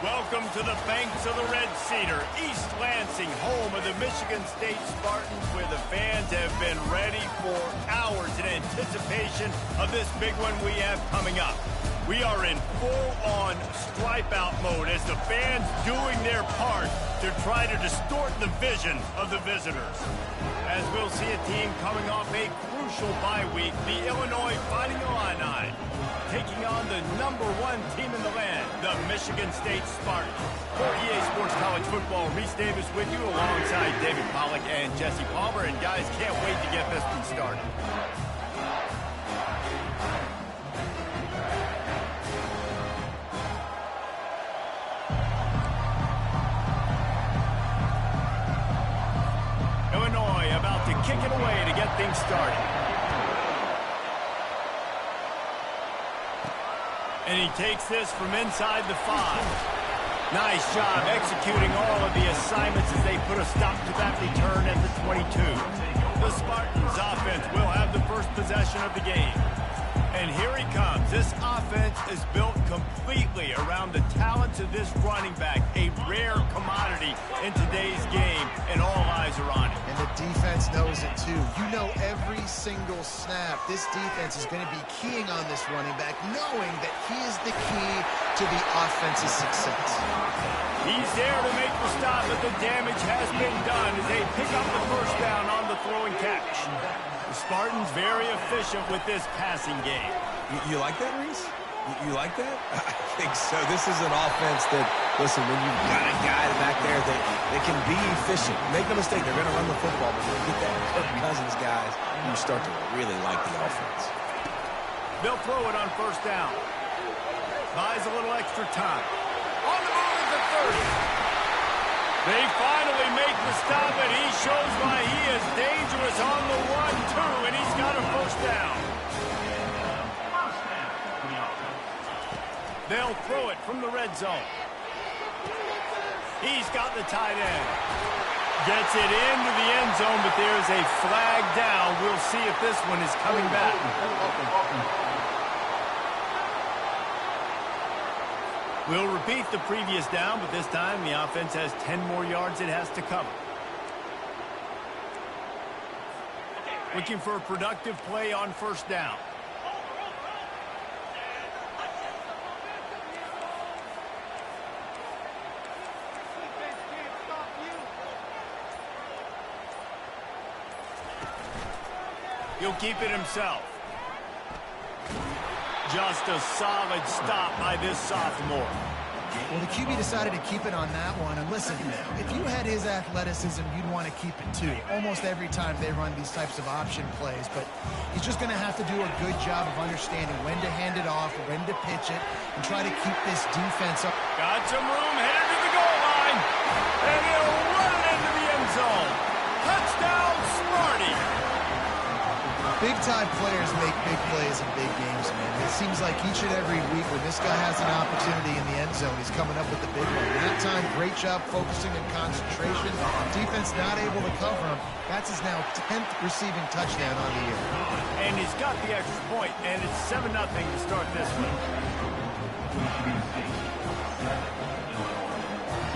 Welcome to the banks of the Red Cedar, East Lansing, home of the Michigan State Spartans, where the fans have been ready for hours in anticipation of this big one we have coming up. We are in full-on stripe-out mode as the fans doing their part to try to distort the vision of the visitors. As we'll see a team coming off a crucial bye week, the Illinois Fighting Illini, taking on the #1 team in the land, the Michigan State Spartans. For EA Sports College Football, Reese Davis with you alongside David Pollack and Jesse Palmer. And guys, can't wait to get this one started. Illinois about to kick it away to get things started. And he takes this from inside the 5. Nice job executing all of the assignments as they put a stop to that return at the 22. The Spartans offense will have the first possession of the game. And here he comes. This offense is built completely around the talents of this running back, a rare commodity in today's game, and all eyes are on him. And the defense knows it too. You know every single snap, this defense is going to be keying on this running back, knowing that he is the key to the offense's success. He's there to make the stop, but the damage has been done as they pick up the first down on the throw and catch. The Spartans very efficient with this passing game. You like that, Reese? You like that? I think so. This is an offense that, listen, when you've got a guy back there that can be efficient, make no mistake, they're going to run the football, but when you get that Kirk Cousins, guys, you start to really like the offense. They'll throw it on first down. Buys a little extra time. On the move at the 30. They finally make the stop, and he shows why he is dangerous on the 1-2, and he's got a first down. They'll throw it from the red zone. He's got the tight end. Gets it into the end zone, but there's a flag down. We'll see if this one is coming back. We'll repeat the previous down, but this time the offense has 10 more yards it has to cover. Looking for a productive play on first down. He'll keep it himself. Just a solid stop by this sophomore. Well, the QB decided to keep it on that one. And listen, if you had his athleticism, you'd want to keep it too. Almost every time they run these types of option plays. But he's just going to have to do a good job of understanding when to hand it off, when to pitch it, and try to keep this defense up. Got some room, headed to the goal line. And he'll run it into the end zone. Touchdown, Sparty. Big-time players make big plays in big games, man. It seems like each and every week when this guy has an opportunity in the end zone, he's coming up with the big one. And that time, great job focusing and concentration. Defense not able to cover him. That's his now 10th receiving touchdown on the year. And he's got the extra point, and it's 7-0 to start this one.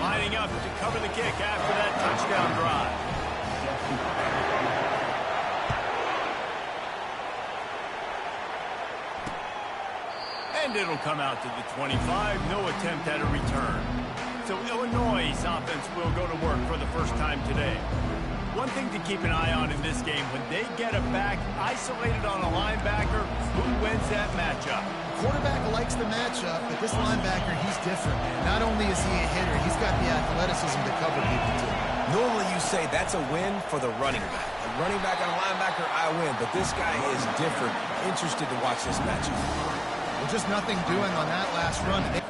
Lining up to cover the kick after that touchdown drive. And it'll come out to the 25. No attempt at a return. So Illinois' offense will go to work for the first time today. One thing to keep an eye on in this game, when they get a back isolated on a linebacker, who wins that matchup? Quarterback likes the matchup, but this linebacker, he's different, man. Not only is he a hitter, he's got the athleticism to cover people, too. Normally you say that's a win for the running back. A running back on a linebacker, I win. But this guy is different. Interested to watch this matchup. Well, just nothing doing on that last run.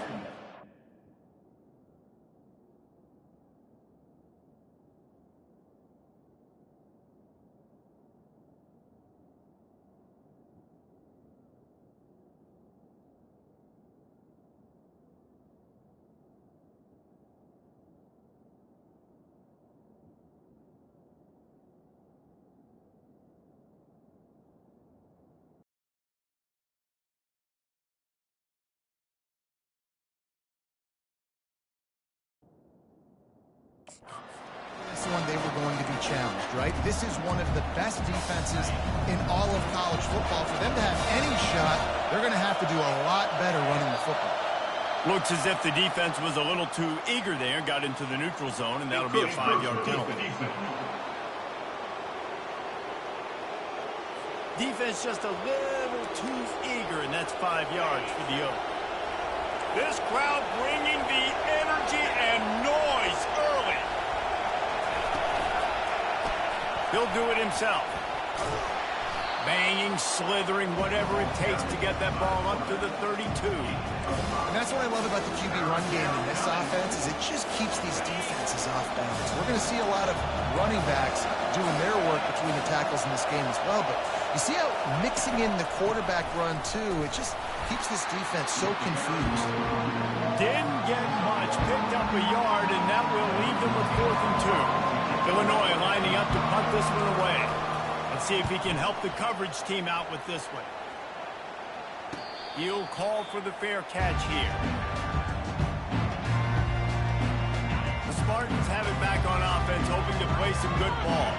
This one they were going to be challenged, right? This is one of the best defenses in all of college football. For them to have any shot, they're going to have to do a lot better running the football. Looks as if the defense was a little too eager there, got into the neutral zone, and that'll be a 5-yard penalty. Defense just a little too eager, and that's 5 yards for the Oaks. This crowd bringing the energy and noise early. He'll do it himself. Banging, slithering, whatever it takes to get that ball up to the 32. And that's what I love about the QB run game in this offense is it just keeps these defenses off balance. We're going to see a lot of running backs doing their work between the tackles in this game as well. But you see how mixing in the quarterback run, too, it just keeps this defense so confused. Didn't get much, picked up a yard, and that will leave them with 4th and 2. Illinois lining up to punt this one away. Let's see if he can help the coverage team out with this one. He'll call for the fair catch here. The Spartans have it back on offense, hoping to play some good ball.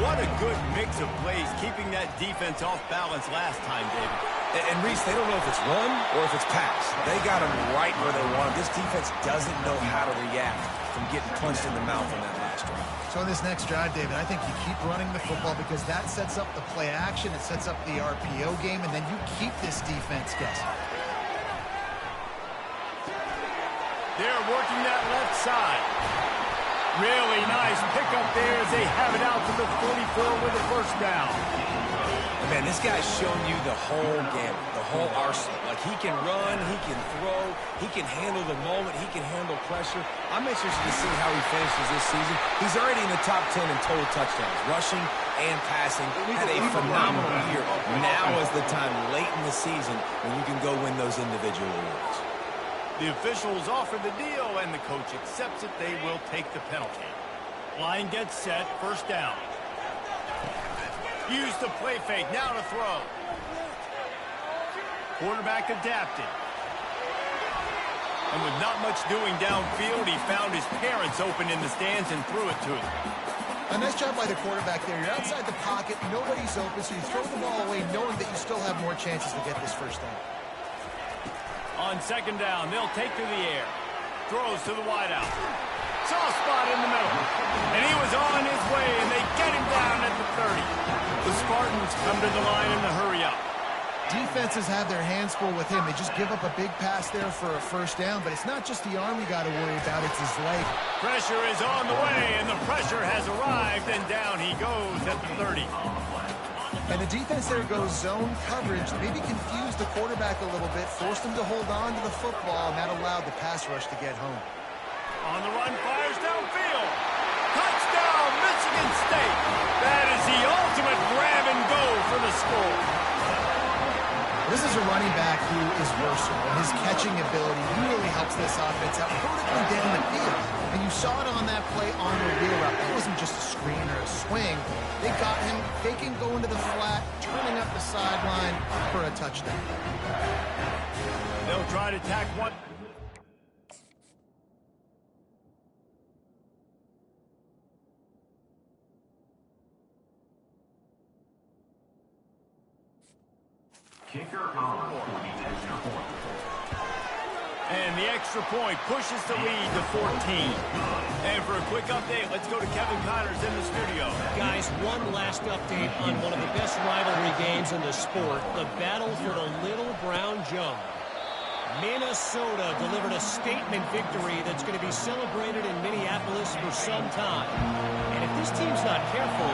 What a good mix of plays, keeping that defense off balance last time, David. And Reese, they don't know if it's run or if it's pass. They got them right where they want them. This defense doesn't know how to react from getting punched in the mouth on that last drive. So in this next drive, David, I think you keep running the football because that sets up the play action, it sets up the RPO game, and then you keep this defense guessing. They're working that left side. Really nice pickup there as they have it out to the 44 with a first down. Man, this guy's shown you the whole gamut, the whole arsenal. Like, he can run, he can throw, he can handle the moment, he can handle pressure. I'm interested to see how he finishes this season. He's already in the top 10 in total touchdowns, rushing and passing. Had a phenomenal year. Now is the time late in the season when you can go win those individual awards. The officials offer the deal, and the coach accepts it. They will take the penalty. Line gets set, first down. Use the play fake, now to throw. Quarterback adapted. And with not much doing downfield, he found his parents open in the stands and threw it to him. A nice job by the quarterback there. You're outside the pocket, nobody's open, so you throw the ball away knowing that you still have more chances to get this first down. On second down, they'll take to the air. Throws to the wideout. Soft spot in the middle. And he was on his way, and they get him down at the 30. The Spartans come to the line in the hurry up. Defenses have their hands full with him. They just give up a big pass there for a first down, but it's not just the arm you got to worry about, it's his leg. Pressure is on the way, and the pressure has arrived, and down he goes at the 30. And the defense there goes zone coverage, maybe confused the quarterback a little bit, forced him to hold on to the football, and that allowed the pass rush to get home. On the run, fires downfield. Touchdown, Michigan State. That is the ultimate grab and go for the score. This is a running back who is versatile, and his catching ability really helps this offense out vertically down the field. And you saw it on that play on the wheel route. It wasn't just a screen or a swing. They got him faking going to the flat, turning up the sideline for a touchdown. They'll try to tack one. Kicker on for the extra point. And the extra point pushes the lead to 14. And for a quick update, let's go to Kevin Connors in the studio. Guys, one last update on one of the best rivalry games in the sport, the battle for the Little Brown Jug. Minnesota delivered a statement victory that's going to be celebrated in Minneapolis for some time. And if this team's not careful,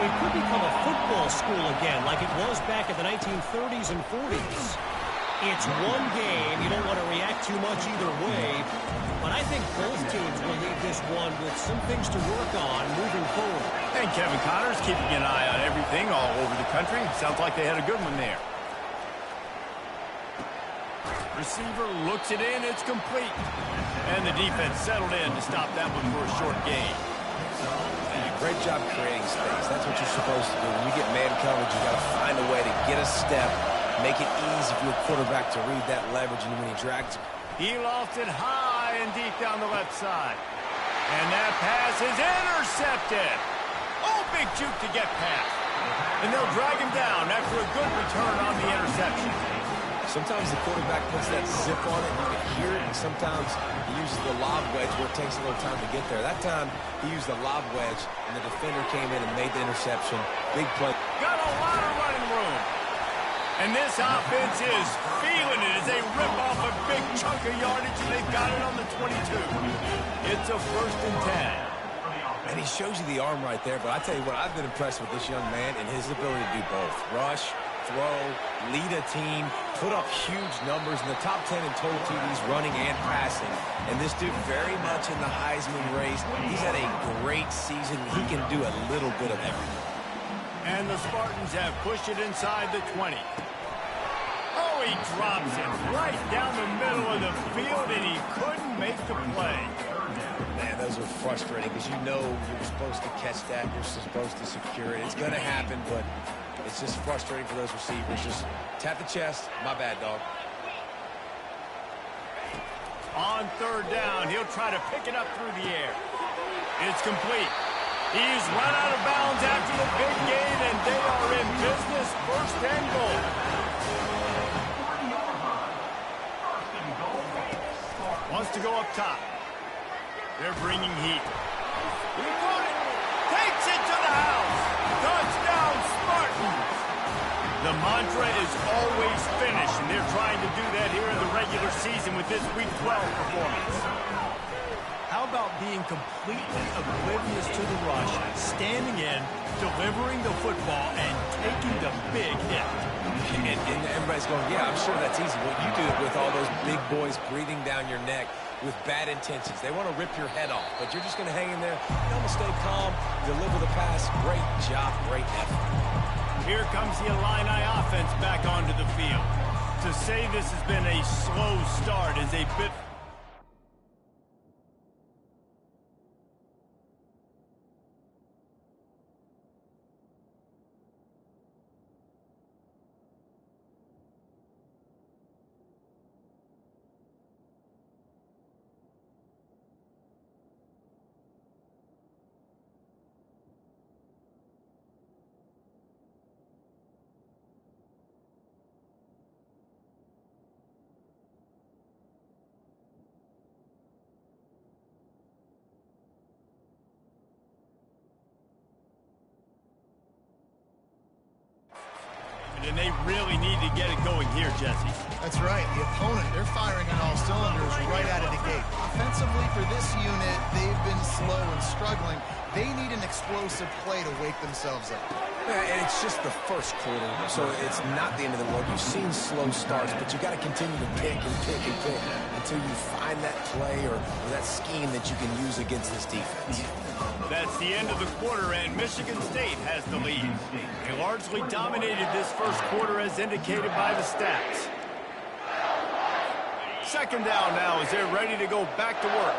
it could become a football school again, like it was back in the 1930s and 40s. It's one game. You don't want to react too much either way. But I think both teams will leave this one with some things to work on moving forward. And Kevin Connors keeping an eye on everything all over the country. Sounds like they had a good one there. Receiver looks it in. It's complete. And the defense settled in to stop that one for a short gain. Great job creating space. That's what you're supposed to do. When you get man coverage, you got to find a way to get a step, make it easy for your quarterback to read that leverage, and when he drags it. He lofted high and deep down the left side. And that pass is intercepted. Oh, big juke to get past. And they'll drag him down after a good return on the interception. Sometimes the quarterback puts that zip on it, you can hear it, and sometimes he uses the lob wedge where it takes a little time to get there. That time, he used the lob wedge, and the defender came in and made the interception. Big play. Got a lot of running room. And this offense is feeling it as they rip off a big chunk of yardage, and they've got it on the 22. It's a 1st and 10. And he shows you the arm right there, but I tell you what, I've been impressed with this young man and his ability to do both. Rush, throw, lead a team, put up huge numbers in the top 10 in total TDs running and passing. And this dude very much in the Heisman race. He's had a great season. He can do a little bit of everything. And the Spartans have pushed it inside the 20. Oh, he drops it right down the middle of the field, and he couldn't make the play. Man, those are frustrating because you know you're supposed to catch that. You're supposed to secure it. It's going to happen, but it's just frustrating for those receivers. Just tap the chest. My bad, dog. On 3rd down, he'll try to pick it up through the air. It's complete. He's run out of bounds after the big gain, and they are in business. 1st and goal. Wants to go up top. They're bringing heat. He caught it. Takes it to the house. Touchdown, Spartans. The mantra is always finish, and they're trying to do that here in the regular season with this Week 12 performance. How about being completely oblivious to the rush, standing in, delivering the football, and taking the big hit? And everybody's going, yeah, I'm sure that's easy. Well, you do it with all those big boys breathing down your neck with bad intentions. They want to rip your head off, but you're just going to hang in there. You're going to stay calm, deliver the pass. Great job, great effort. Here comes the Illini offense back onto the field. To say this has been a slow start is a bit... And they really need to get it going here, Jesse. That's right. The opponent, they're firing on all cylinders right out of the gate. Offensively, for this unit, they've been slow and struggling. They need an explosive play to wake themselves up. Yeah, and it's just the first quarter, so it's not the end of the world. You've seen slow starts, but you got to continue to pick and pick and pick until you find that play or that scheme that you can use against this defense. That's the end of the quarter, and Michigan State has the lead. They largely dominated this first quarter as indicated by the stats. 2nd down now as they're ready to go back to work.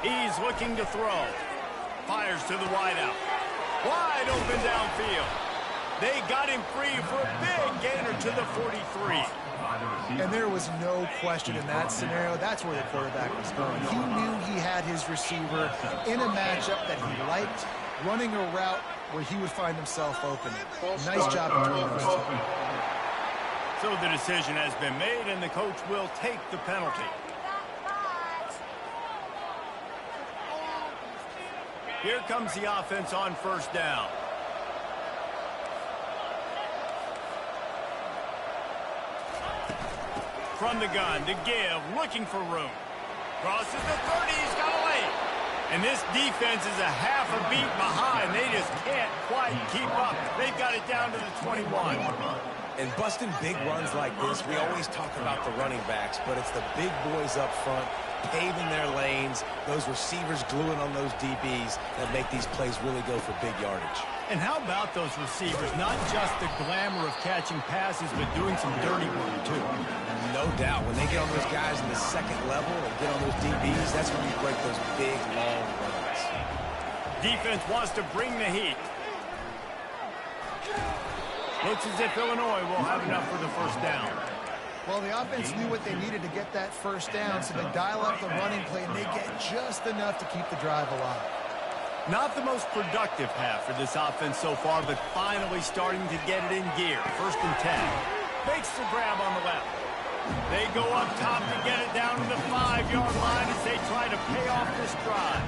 He's looking to throw. Fires to the wideout. Wide open downfield. They got him free for a big gainer to the 43. And there was no question in that scenario. That's where the quarterback was going. He knew he had his receiver in a matchup that he liked, running a route where he would find himself open. Nice job between those two. So the decision has been made, and the coach will take the penalty. Here comes the offense on 1st down. From the gun to give, looking for room. Crosses the 30, he's got a lane. And this defense is a half a beat behind. They just can't quite keep up. They've got it down to the 21. And busting big runs like this, we always talk about the running backs, but it's the big boys up front paving their lanes, those receivers gluing on those DBs that make these plays really go for big yardage. And how about those receivers? Not just the glamour of catching passes, but doing some dirty work, too. No doubt. When they get on those guys in the 2nd level and get on those DBs, that's when you break those big, long runs. Defense wants to bring the heat. Looks as if Illinois will have enough for the 1st down. Well, the offense knew what they needed to get that first down, so they dial up the running play, and they get just enough to keep the drive alive. Not the most productive half for this offense so far, but finally starting to get it in gear. 1st and 10. Makes the grab on the left. They go up top to get it down to the 5-yard line as they try to pay off this drive.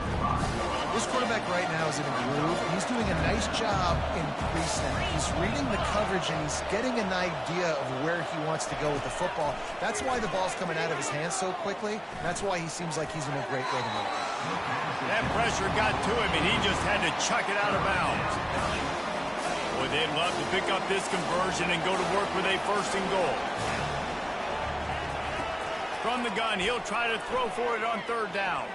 This quarterback right now is in a groove. He's doing a nice job in pre-snap. He's reading the coverage, and he's getting an idea of where he wants to go with the football. That's why the ball's coming out of his hands so quickly. That's why he seems like he's in a great rhythm. That pressure got to him, and he just had to chuck it out of bounds. Boy, they'd love to pick up this conversion and go to work with a 1st and goal. From the gun, he'll try to throw for it on 3rd down.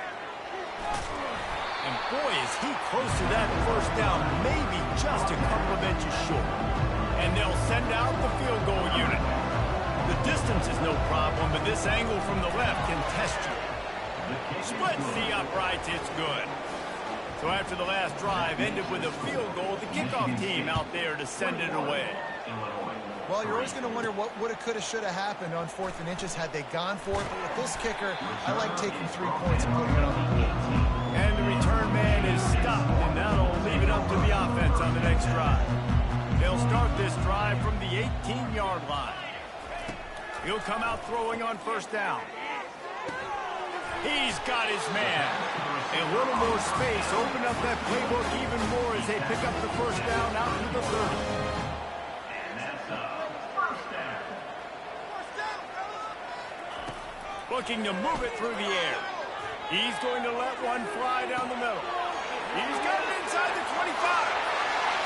And boy, is he close to that 1st down, maybe just a couple of inches short. And they'll send out the field goal unit. The distance is no problem, but this angle from the left can test you. Splits the uprights, it's good. So after the last drive ended with a field goal, the kickoff team out there to send it away. Well, you're always going to wonder what woulda, coulda, shoulda happened on 4th and inches had they gone for it. But with this kicker, I like taking 3 points and putting it on the board. And the return man is stopped, and that'll leave it up to the offense on the next drive. They'll start this drive from the 18-yard line. He'll come out throwing on 1st down. He's got his man. A little more space, open up that playbook even more as they pick up the 1st down out to the 30. Looking to move it through the air. He's going to let one fly down the middle. He's got it inside the 25.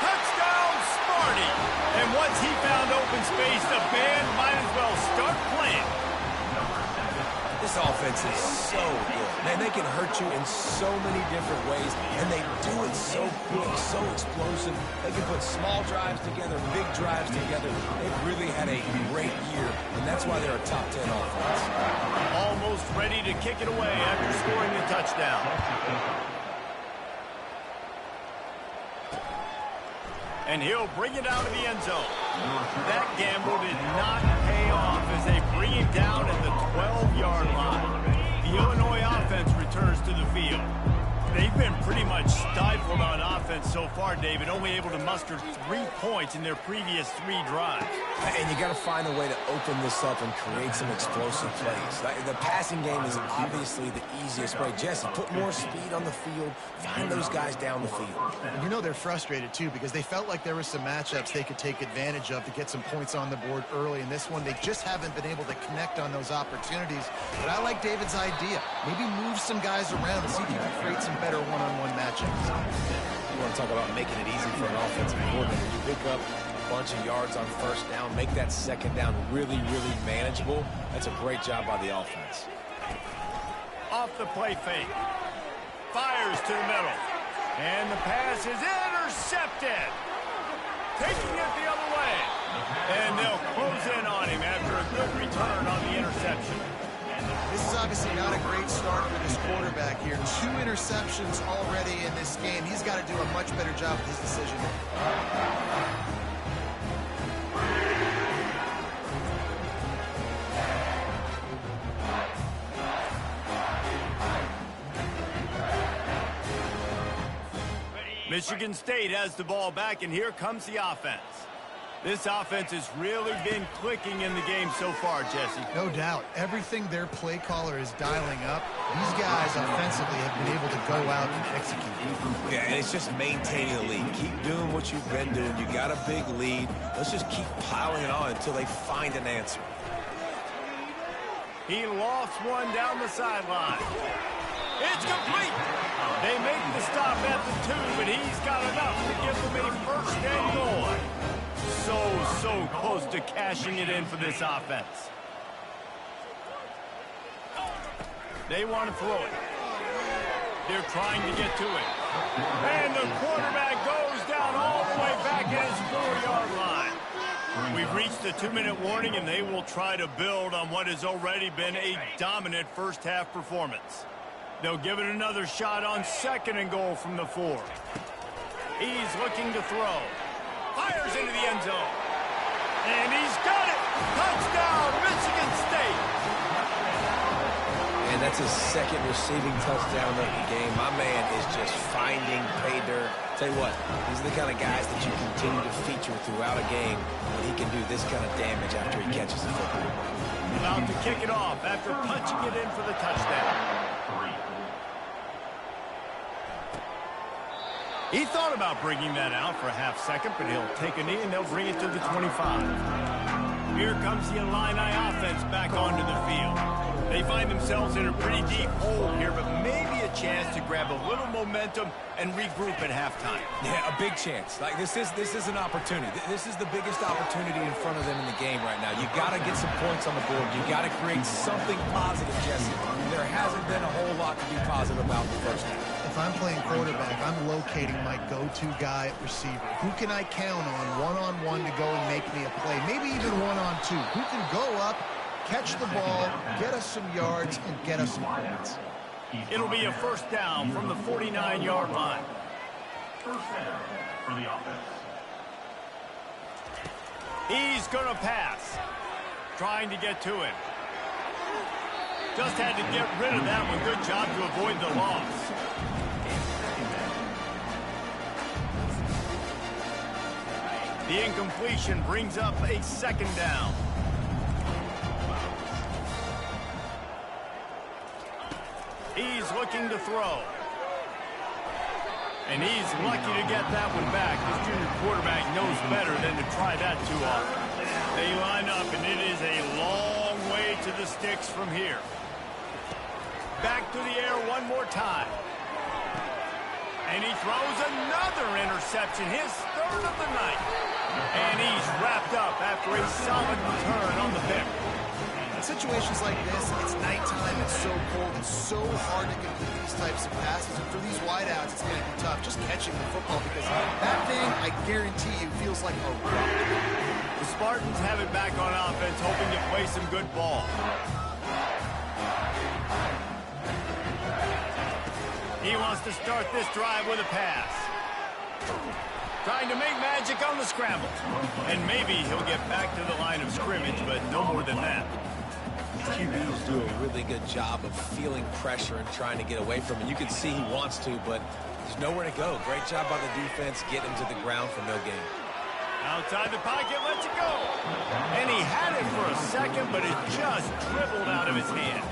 Touchdown, Sparty. And once he found open space, the band might as well start playing. This offense is so good. Man, they can hurt you in so many different ways, and they do it so quick, so explosive. They can put small drives together, big drives together. They've really had a great year, and that's why they're a top 10 offense. Almost ready to kick it away after scoring the touchdown. And he'll bring it out of the end zone. That gamble did not pay off as they bring him down at the 12-yard line. The Illinois offense returns to the field. They've been pretty much stifled on offense so far, David, only able to muster 3 points in their previous 3 drives. And you got to find a way to open this up and create some explosive plays. The passing game is obviously the easiest way. Jesse, put more speed on the field. Find those guys down the field. You know they're frustrated, too, because they felt like there were some matchups they could take advantage of to get some points on the board early. In this one, they just haven't been able to connect on those opportunities. But I like David's idea. Maybe move some guys around and see if you can create some better one-on-one matchups. You want to talk about making it easy for an offensive coordinator. You pick up a bunch of yards on 1st down, make that 2nd down really, really manageable. That's a great job by the offense. Off the play fake. Fires to the middle. And the pass is intercepted. Taking it the other way. And they'll close in on him after a good return on the interception. This is obviously not a great start for this quarterback here. 2 interceptions already in this game. He's got to do a much better job with his decision. Michigan State has the ball back, and here comes the offense. This offense has really been clicking in the game so far, Jesse. No doubt. Everything their play caller is dialing up, these guys offensively have been able to go out and execute. Yeah, and it's just maintaining the lead. Keep doing what you've been doing. You got a big lead. Let's just keep piling it on until they find an answer. He lost one down the sideline. It's complete. They make the stop at the 2, but he's got enough to give them a 1st and goal. So close to cashing it in for this offense. They want to throw it. They're trying to get to it. And the quarterback goes down all the way back at his 4-yard line. We've reached the 2-minute warning, and they will try to build on what has already been a dominant first-half performance. They'll give it another shot on 2nd and goal from the 4. He's looking to throw. Fires into the end zone. And he's got it. Touchdown, Michigan That's his second receiving touchdown of the game. My man is just finding pay dirt. Tell you what, these are the kind of guys that you continue to feature throughout a game when he can do this kind of damage after he catches the football. About to kick it off after punching it in for the touchdown. He thought about bringing that out for a half second, but he'll take a knee and they'll bring it to the 25. Here comes the Illini offense back onto the field. They find themselves in a pretty deep hole here, but maybe a chance to grab a little momentum and regroup at halftime. Yeah, a big chance. Like this is an opportunity. This is the biggest opportunity in front of them in the game right now. You got to get some points on the board. You got to create something positive, Jesse. There hasn't been a whole lot to be positive about in the first half. If I'm playing quarterback, I'm locating my go-to guy at receiver. Who can I count on one-on-one to go and make me a play? Maybe even one-on-two. Who can go up, catch the ball, get us some yards, and get us some points? It'll be a first down from the 49-yard line. First down for the offense. He's going to pass. Trying to get to him. Just had to get rid of that one. Good job to avoid the loss. The incompletion brings up a second down. He's looking to throw. And he's lucky to get that one back. This junior quarterback knows better than to try that too often. They line up, and it is a long way to the sticks from here. Back to the air one more time. And he throws another interception, his third of the night. And he's wrapped up after a solid return on the pick. In situations like this, it's nighttime, it's so cold, it's so hard to complete these types of passes. And for these wideouts, it's going to be tough just catching the football because that thing, I guarantee you, feels like a rock. The Spartans have it back on offense, hoping to play some good ball. He wants to start this drive with a pass. Trying to make magic on the scramble. And maybe he'll get back to the line of scrimmage, but no more than that. QBs do a really good job of feeling pressure and trying to get away from it. You can see he wants to, but there's nowhere to go. Great job by the defense getting him to the ground for no gain. Outside the pocket, lets it go. And he had it for a second, but it just dribbled out of his hands.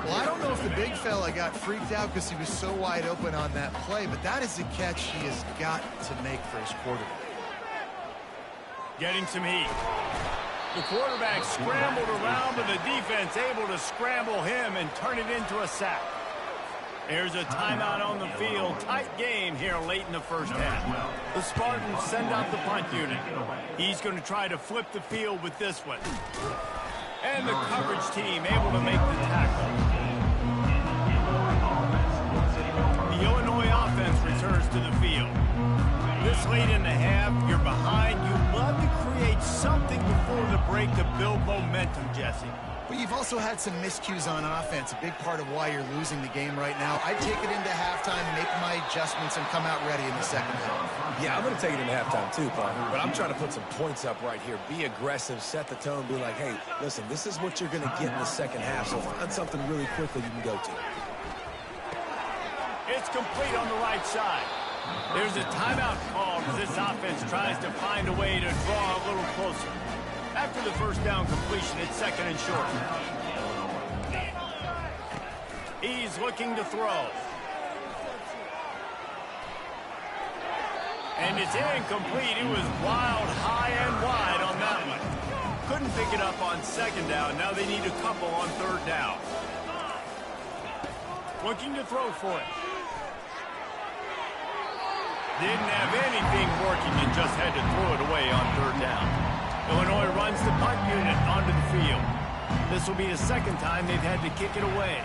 Well, I don't know if the big fella got freaked out because he was so wide open on that play, but that is a catch he has got to make for his quarterback. Getting some heat. The quarterback scrambled around, but the defense able to scramble him and turn it into a sack. There's a timeout on the field. Tight game here late in the first half. The Spartans send out the punt unit. He's going to try to flip the field with this one. And the coverage team able to make the tackle. The Illinois offense returns to the field. This late in the half, you're behind. You love to create something before the break to build momentum, Jesse. But you've also had some miscues on offense, a big part of why you're losing the game right now. I take it into halftime, make my adjustments, and come out ready in the second half. Yeah, I'm going to take it into halftime too, partner. But I'm trying to put some points up right here. Be aggressive, set the tone, be like, hey, listen, this is what you're going to get in the second half, so find something really quickly you can go to. It's complete on the right side. There's a timeout called as this offense tries to find a way to draw a little closer. After the first down completion, it's second and short. He's looking to throw. And it's incomplete. It was wild, high and wide on that one. Couldn't pick it up on second down. Now they need a couple on third down. Looking to throw for it. Didn't have anything working and just had to throw it away on third down. Illinois runs the punt unit onto the field. This will be the second time they've had to kick it away.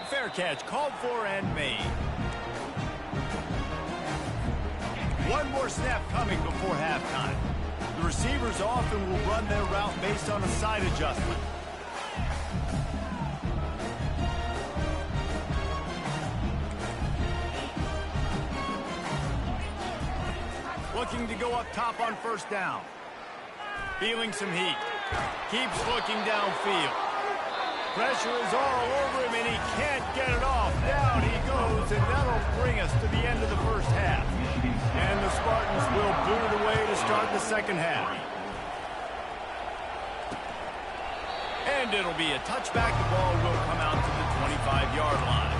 Fair catch called for and made. One more snap coming before halftime. The receivers often will run their route based on a side adjustment. Looking to go up top on first down. Feeling some heat. Keeps looking downfield. Pressure is all over him, and he can't get it off. Down he goes, and that'll bring us to the end of the first half. And the Spartans will boot it away to start the second half. And it'll be a touchback. The ball will come out to the 25-yard line.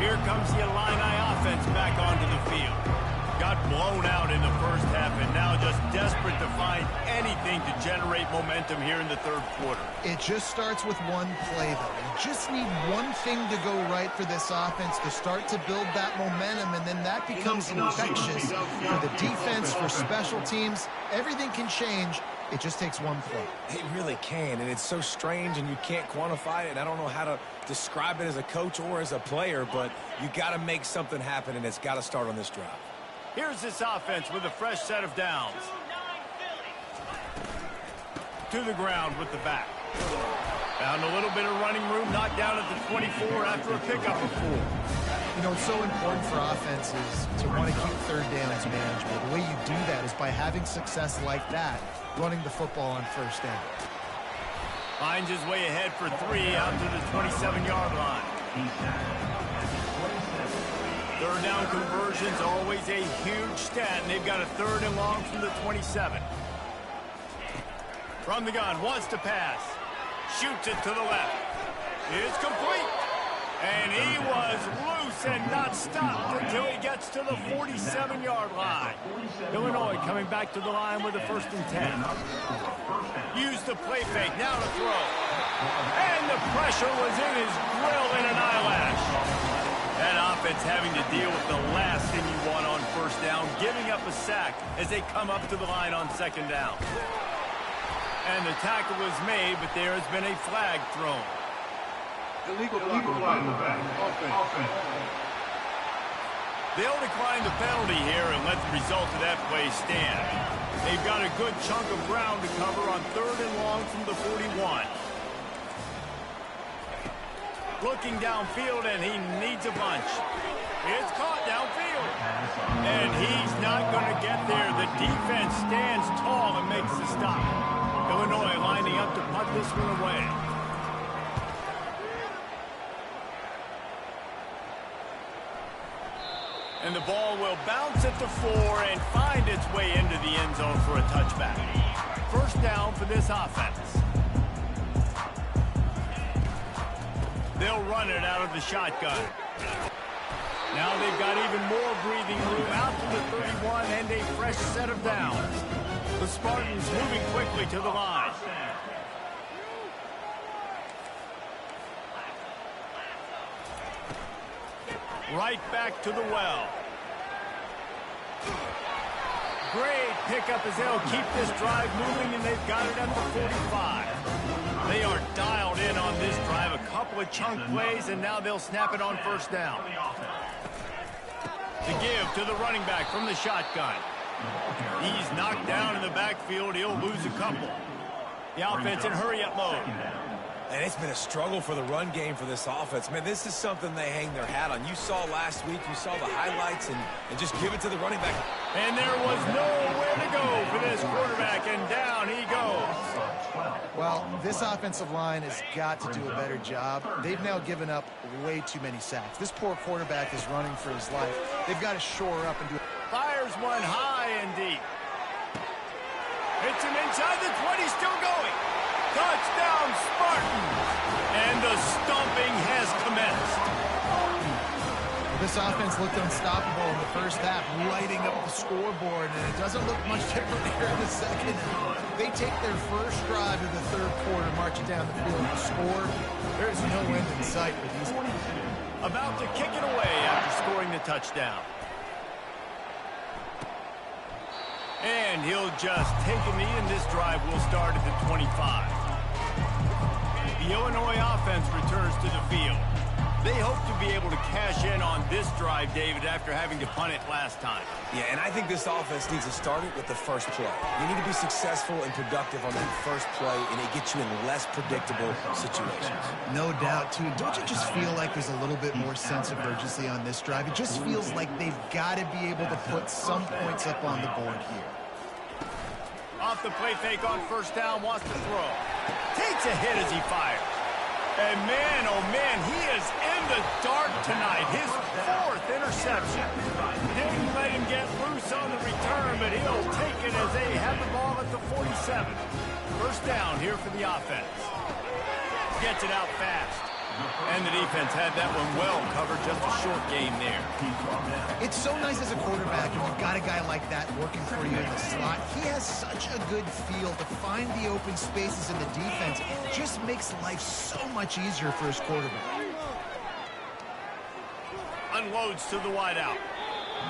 Here comes the Illini offense back onto the field. Got blown out in the first half and now just desperate to find anything to generate momentum here in the third quarter. It just starts with one play, though. You just need one thing to go right for this offense to start to build that momentum, and then that becomes infectious for the defense, for special teams. Everything can change. It just takes one play. It really can, and it's so strange, and you can't quantify it, and I don't know how to describe it as a coach or as a player, but you got to make something happen, and it's got to start on this drive. Here's this offense with a fresh set of downs. To the ground with the back. Found a little bit of running room, knocked down at the 24 after a pickup of 4. You know, it's so important for offenses to want to keep third downs manageable. The way you do that is by having success like that, running the football on first down. Finds his way ahead for 3 out to the 27-yard line. Third down conversion's always a huge stat, and they've got a 3rd and long from the 27. From the gun, wants to pass. Shoots it to the left. It's complete. And he was loose and not stopped until he gets to the 47-yard line. Illinois coming back to the line with a 1st and 10. Use the play fake, now to throw. And the pressure was in his grill in an eyelash. That offense having to deal with the last thing you want on first down, giving up a sack as they come up to the line on 2nd down. And the tackle was made, but there has been a flag thrown. Illegal flag in the back. Offense. They'll decline the penalty here and let the result of that play stand. They've got a good chunk of ground to cover on 3rd and long from the 41. Looking downfield, and he needs a bunch. It's caught downfield. And he's not going to get there. The defense stands tall and makes the stop. Illinois lining up to punt this one away. And the ball will bounce at the 4 and find its way into the end zone for a touchback. 1st down for this offense. They'll run it out of the shotgun. Now they've got even more breathing room out to the 31 and a fresh set of downs. The Spartans moving quickly to the line. Right back to the well. Great pickup as they'll keep this drive moving, and they've got it at the 45. They are dialed in on this drive. A couple of chunk plays, and now they'll snap it on 1st down. To give to the running back from the shotgun. He's knocked down in the backfield. He'll lose a couple. The offense in hurry-up mode. And it's been a struggle for the run game for this offense. Man, this is something they hang their hat on. You saw last week, you saw the highlights, and just give it to the running back. And there was nowhere to go for this quarterback, and down he goes. Well, this offensive line has got to do a better job. They've now given up way too many sacks. This poor quarterback is running for his life. They've got to shore up and do it. Fires one high and deep. Hits him inside the 20, still going. Touchdown, Spartans! And the stomping has commenced. This offense looked unstoppable in the first half, lighting up the scoreboard, and it doesn't look much different here in the second. They take their first drive of the third quarter, march it down the field and score. There's no end in sight for these. About to kick it away after scoring the touchdown. And he'll just take a knee, and this drive will start at the 25. The Illinois offense returns to the field. They hope to be able to cash in on this drive, David, after having to punt it last time. Yeah, and I think this offense needs to start it with the first play. You need to be successful and productive on that first play, and it gets you in less predictable situations. No doubt, too. Don't you just feel like there's a little bit more sense of urgency on this drive? It just feels like they've got to be able to put some points up on the board here. Off the play fake on first down, wants to throw. Takes a hit as he fires. And man, oh man, he is in the dark tonight. His 4th interception. Didn't let him get loose on the return, but he'll take it as they have the ball at the 47. First down here for the offense. Gets it out fast. And the defense had that one well covered, just a short gain there. It's so nice as a quarterback, and you've got a guy like that working for you in the slot. He has such a good feel to find the open spaces in the defense. It just makes life so much easier for his quarterback. Unloads to the wideout.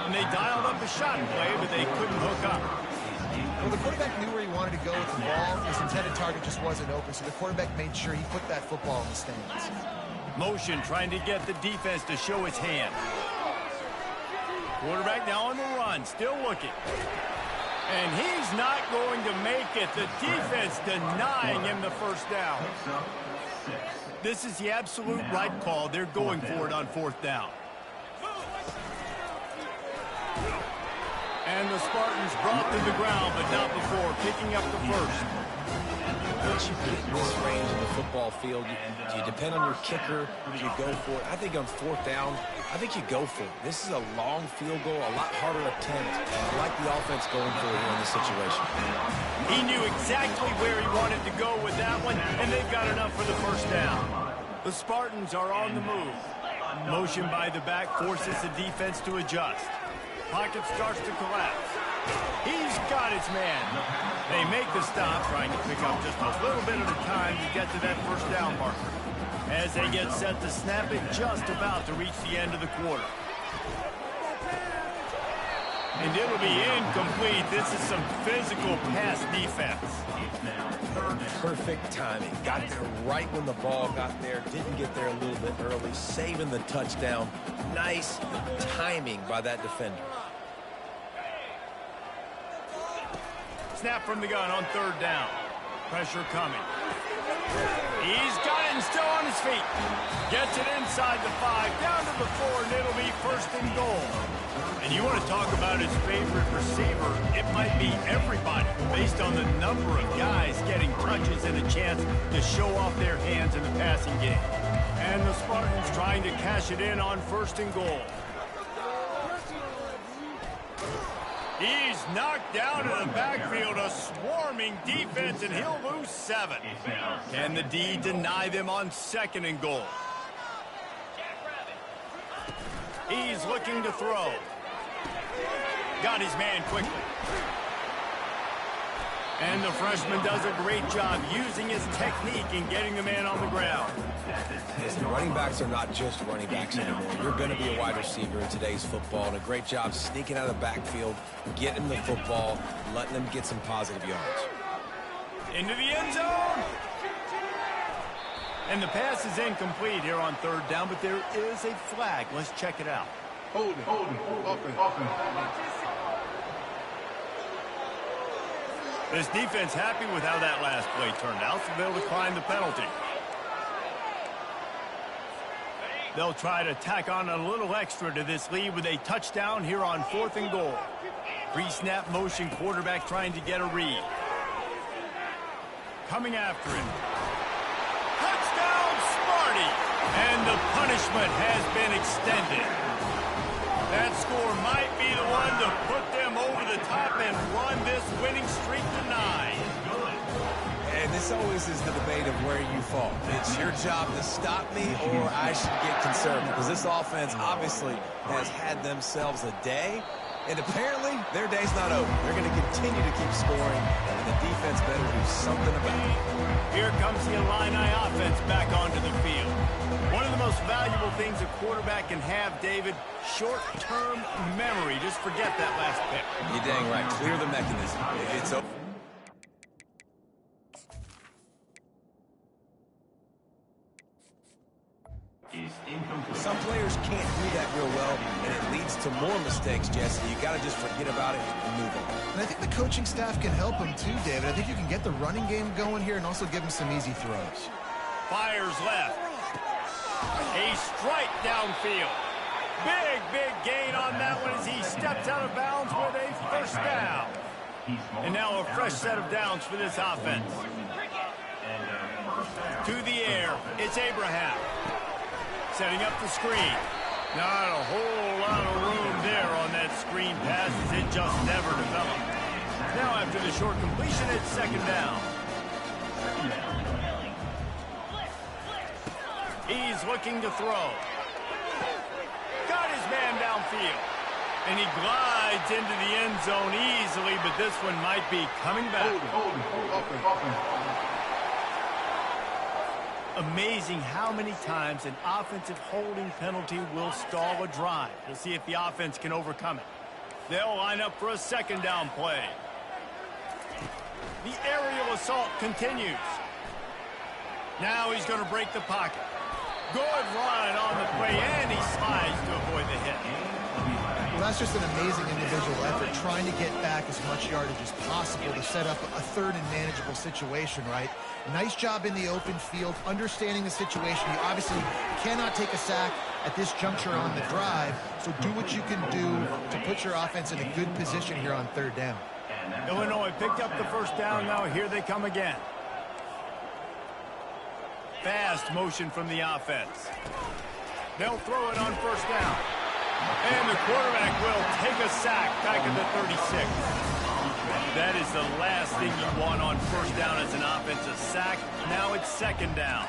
And they dialed up a shot play, but they couldn't hook up. Well, the quarterback knew where he wanted to go with the ball. His intended target just wasn't open, so the quarterback made sure he put that football in the stands. Motion trying to get the defense to show his hand. Quarterback now on the run, still looking. And he's not going to make it. The defense denying him the first down. This is the absolute right call. They're going for it on 4th down. And the Spartans brought to the ground, but not before picking up the first. Once you get in this range in the football field, do you depend on your kicker? Do you go for it? I think on 4th down, I think you go for it. This is a long field goal, a lot harder attempt. I like the offense going for it here in this situation. He knew exactly where he wanted to go with that one, and they've got enough for the first down. The Spartans are on the move. Motion by the back forces the defense to adjust. Pocket starts to collapse. He's got his man. They make the stop, trying to pick up just a little bit at a time to get to that first down marker. As they get set to snap it, just about to reach the end of the quarter. And it'll be incomplete. This is some physical pass defense. Perfect timing. Got there right when the ball got there. Didn't get there a little bit early. Saving the touchdown. Nice timing by that defender. Snap from the gun on 3rd down. Pressure coming. He's got it and still on his feet. Gets it inside the 5, down to the 4, and it'll be 1st and goal. And you want to talk about his favorite receiver, it might be everybody, based on the number of guys getting touches and a chance to show off their hands in the passing game. And the Spartans trying to cash it in on 1st and goal. He's knocked down in the backfield, a swarming defense, and he'll lose 7. Can the D deny them on 2nd and goal? He's looking to throw. Got his man quickly. And the freshman does a great job using his technique and getting the man on the ground. Listen, running backs are not just running backs anymore. You're going to be a wide receiver in today's football, and a great job sneaking out of the backfield, getting the football, letting them get some positive yards. Into the end zone. And the pass is incomplete here on 3rd down, but there is a flag. Let's check it out. Hold it. This defense happy with how that last play turned out, so they'll decline the penalty. They'll try to tack on a little extra to this lead with a touchdown here on 4th and goal. Pre-snap motion, quarterback trying to get a read. Coming after him. Touchdown, Sparty! And the punishment has been extended. That score might be the one to put them over the top and run this winning streak to 9. And this always is the debate of where you fall. It's your job to stop me, or I should get conservative, because this offense obviously has had themselves a day, and apparently their day's not over. They're going to continue to keep scoring, and the defense better do something about it. Here comes the Illini offense back onto the field. One of the most valuable things a quarterback can have, David, short-term memory. Just forget that last pick. You're dang right. Clear the mechanism. It's over. Some players can't do that real well, and it leads to more mistakes, Jesse. You got to just forget about it and move on. And I think the coaching staff can help him too, David. I think you can get the running game going here and also give him some easy throws. Fires left. A strike downfield. Big gain on that one as he steps out of bounds with a first down. And now a fresh set of downs for this offense. To the air, it's Abraham. Setting up the screen. Not a whole lot of room there on that screen pass as it just never developed. Now after the short completion, it's second down. He's looking to throw. Got his man downfield. And he glides into the end zone easily, but this one might be coming back. Amazing how many times an offensive holding penalty will stall a drive. We'll see if the offense can overcome it. They'll line up for a second down play. The aerial assault continues. Now he's going to break the pocket. Good run on the play, and he slides to avoid the hit. Well, that's just an amazing individual effort, trying to get back as much yardage as possible to set up a third and manageable situation, right? Nice job in the open field, understanding the situation. You obviously cannot take a sack at this juncture on the drive, so do what you can do to put your offense in a good position here on third down. Illinois picked up the first down. Now here they come again. Fast motion from the offense. They'll throw it on first down. And the quarterback will take a sack back at the 36. That is the last thing you want on first down as an offensive sack. Now it's second down.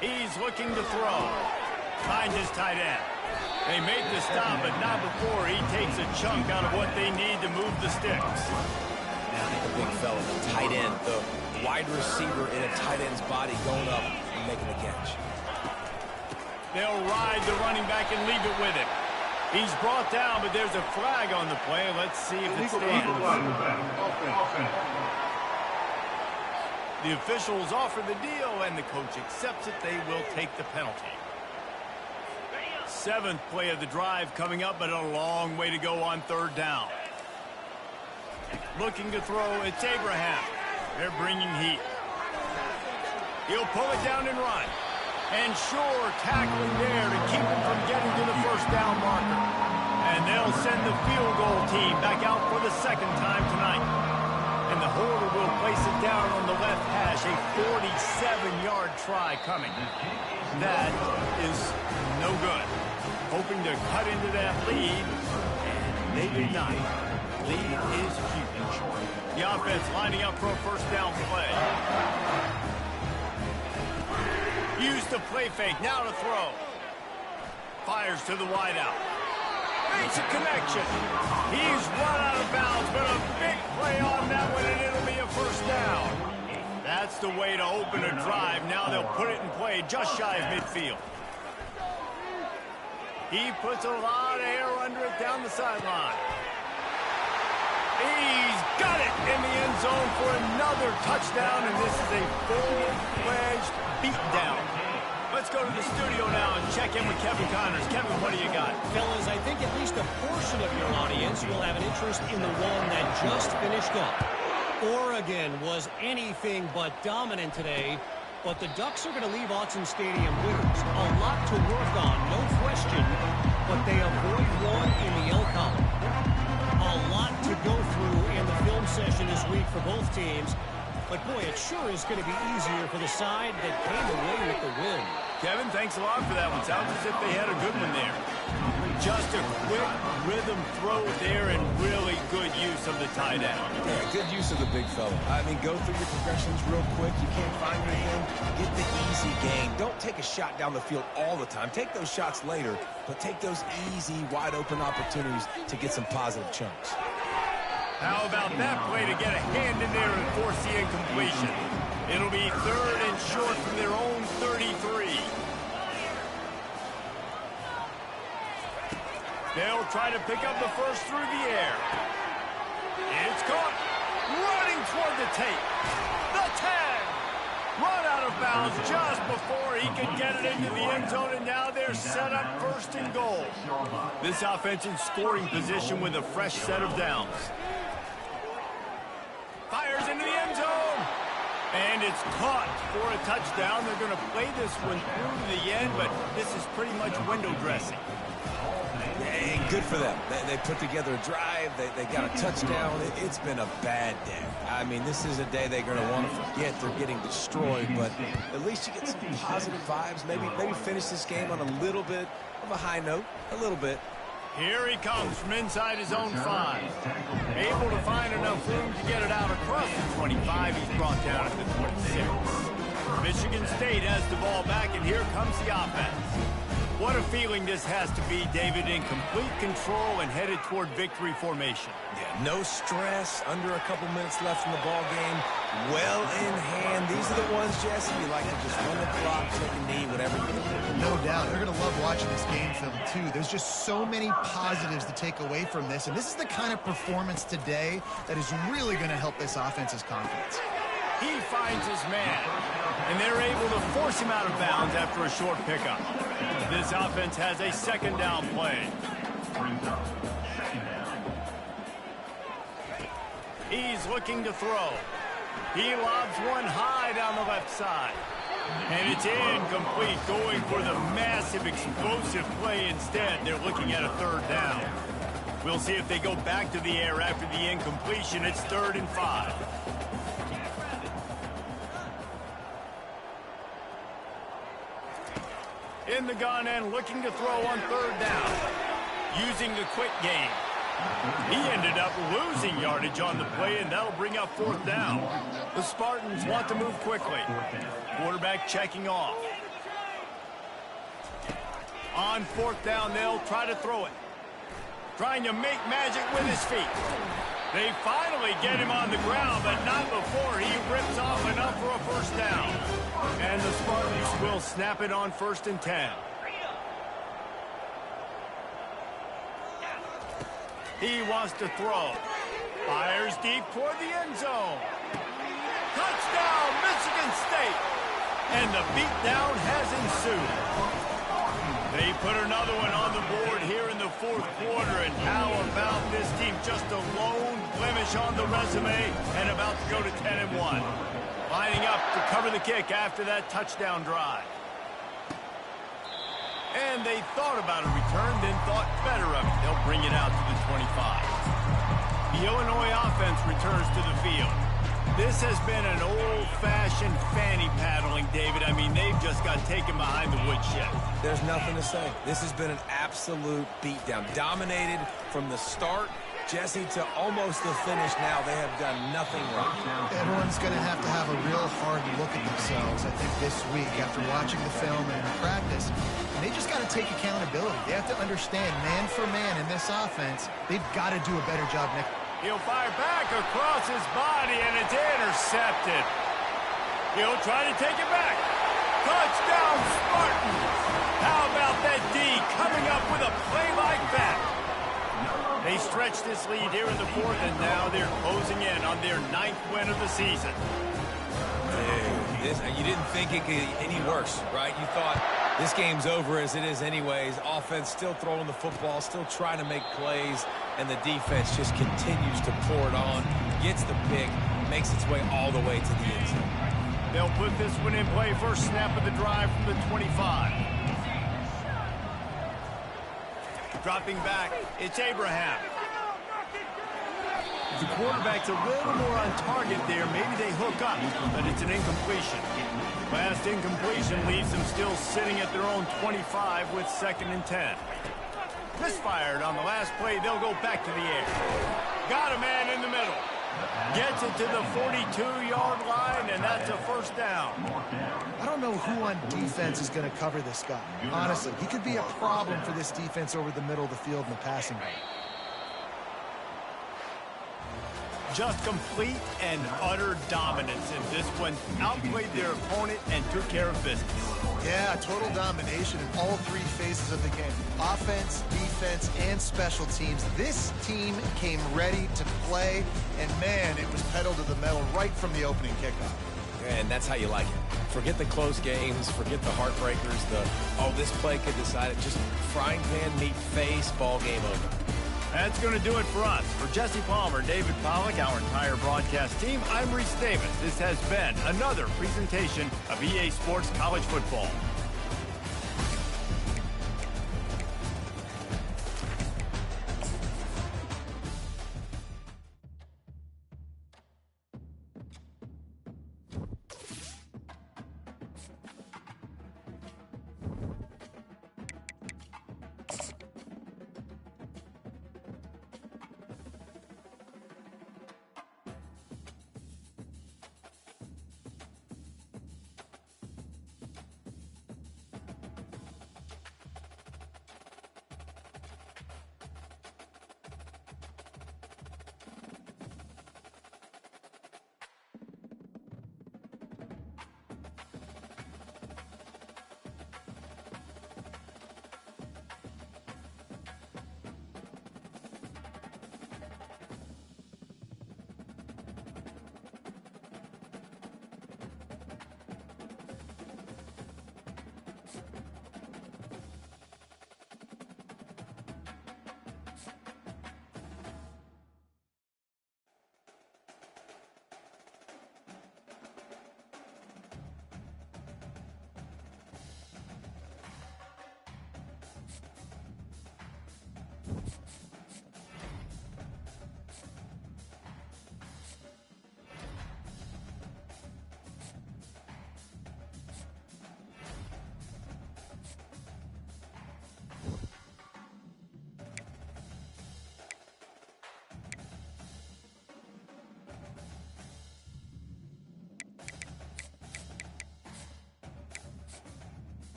He's looking to throw. Finds his tight end. They make the stop, but not before he takes a chunk out of what they need to move the sticks. The big fella, the tight end, the wide receiver in a tight end's body going up and making the catch. They'll ride the running back and leave it with him. He's brought down, but there's a flag on the play. Let's see if it stands. The officials offer the deal, and the coach accepts it. They will take the penalty. Seventh play of the drive coming up, but a long way to go on third down. Looking to throw, it's Abraham. They're bringing heat. He'll pull it down and run. And sure, tackling there to keep him from getting to the first down marker. And they'll send the field goal team back out for the second time tonight. And the holder will place it down on the left hash. A 47-yard try coming. That is no good. Hoping to cut into that lead, and they did not. Lead is huge. The offense lining up for a first down play. Use the play fake, now to throw. Fires to the wideout. Makes a connection. He's run out of bounds, but a big play on that one, and it'll be a first down. That's the way to open a drive. Now they'll put it in play just shy of midfield. He puts a lot of air under it down the sideline. He's got it in the end zone for another touchdown, and this is a full-fledged beatdown. Let's go to the studio now and check in with Kevin Connors. Kevin, what do you got? Fellas, I think at least a portion of your audience will have an interest in the one that just finished up. Oregon was anything but dominant today, but the Ducks are going to leave Autzen Stadium winners. A lot to work on, no question, but they avoid one in the L column. A lot to go through in the film session this week for both teams. But, boy, it sure is going to be easier for the side that came away with the win. Kevin, thanks a lot for that one. Sounds as if they had a good one there. Just a quick rhythm throw there and really good use of the tie down. Yeah, good use of the big fella. I mean, go through your progressions real quick. You can't find anything. Get the easy gain. Don't take a shot down the field all the time. Take those shots later, but take those easy, wide-open opportunities to get some positive chunks. How about that play to get a hand in there and force the incompletion? It'll be third and short from their own 33. They'll try to pick up the first through the air. It's caught. Running toward the tape. The tag. Run out of bounds just before he could get it into the end zone, and now they're set up first and goal. This offense in scoring position with a fresh set of downs. Fires into the end zone. And it's caught for a touchdown. They're going to play this one through to the end, but this is pretty much window dressing. Hey, good for them. They put together a drive. They got a touchdown. It's been a bad day. I mean, this is a day they're going to want to forget. They're getting destroyed, but at least you get some positive vibes. Maybe finish this game on a little bit of a high note, a little bit. Here he comes from inside his own 5. Able to find enough room to get it out across the 25. He's brought down at the 26. Michigan State has the ball back, and here comes the offense. What a feeling this has to be, David, in complete control and headed toward victory formation. Yeah, no stress, under a couple minutes left in the ball game, well in hand. These are the ones, Jesse, you like to just run the clock, take a knee, whatever you do. No doubt. They're going to love watching this game film, too. There's just so many positives to take away from this, and this is the kind of performance today that is really going to help this offense's confidence. He finds his man, and they're able to force him out of bounds after a short pickup. This offense has a second down play. He's looking to throw. He lobs one high down the left side. And it's incomplete, going for the massive explosive play instead. They're looking at a third down. We'll see if they go back to the air after the incompletion. It's 3rd and 5. In the gun and looking to throw on 3rd down. Using the quick game. He ended up losing yardage on the play, and that'll bring up 4th down. The Spartans want to move quickly. Quarterback checking off. On 4th down, they'll try to throw it. Trying to make magic with his feet. They finally get him on the ground, but not before he rips off enough for a 1st down. And the Spartans will snap it on 1st and 10. He wants to throw. Fires deep toward the end zone. Touchdown, Michigan State. And the beatdown has ensued. They put another one on the board here in the 4th quarter. And how about this team? Just a lone blemish on the resume and about to go to 10-1. Lining up to cover the kick after that touchdown drive. And they thought about a return, then thought better of it. They'll bring it out to the 25. The Illinois offense returns to the field. This has been an old-fashioned fanny paddling, David. I mean, they've just got taken behind the woodshed. There's nothing to say. This has been an absolute beatdown. Dominated from the start, Jesse, to almost the finish now. They have done nothing wrong. Everyone's going to have a real hard look at themselves, I think, this week after watching the film and practice. And they just got to take accountability. They have to understand, man for man in this offense, they've got to do a better job next. He'll fire back across his body, and it's intercepted. He'll try to take it back. Touchdown, Spartans! How about that D coming up with a play like that? They stretch this lead here in the 4th, and now they're closing in on their 9th win of the season. You didn't think it could get any worse, right? You thought this game's over as it is anyways. Offense still throwing the football, still trying to make plays, and the defense just continues to pour it on, gets the pick, makes its way all the way to the end zone. They'll put this one in play. First snap of the drive from the 25. Dropping back, it's Abraham. The quarterback's a little more on target there. Maybe they hook up, but it's an incompletion. Last incompletion leaves them still sitting at their own 25 with 2nd and 10. Misfired on the last play. They'll go back to the air. Got a man in the middle. Gets it to the 42-yard line, and that's a 1st down. I don't know who on defense is going to cover this guy. Honestly, he could be a problem for this defense over the middle of the field in the passing game. Just complete and utter dominance in this one. Outplayed their opponent and took care of business. Yeah, total domination in all 3 phases of the game. Offense, defense, and special teams. This team came ready to play, and man, it was pedal to the metal right from the opening kickoff. And that's how you like it. Forget the close games, forget the heartbreakers, this play could decide it. Just frying pan meet face, ball game over. That's going to do it for us. For Jesse Palmer, David Pollack, our entire broadcast team, I'm Reese Davis. This has been another presentation of EA Sports College Football.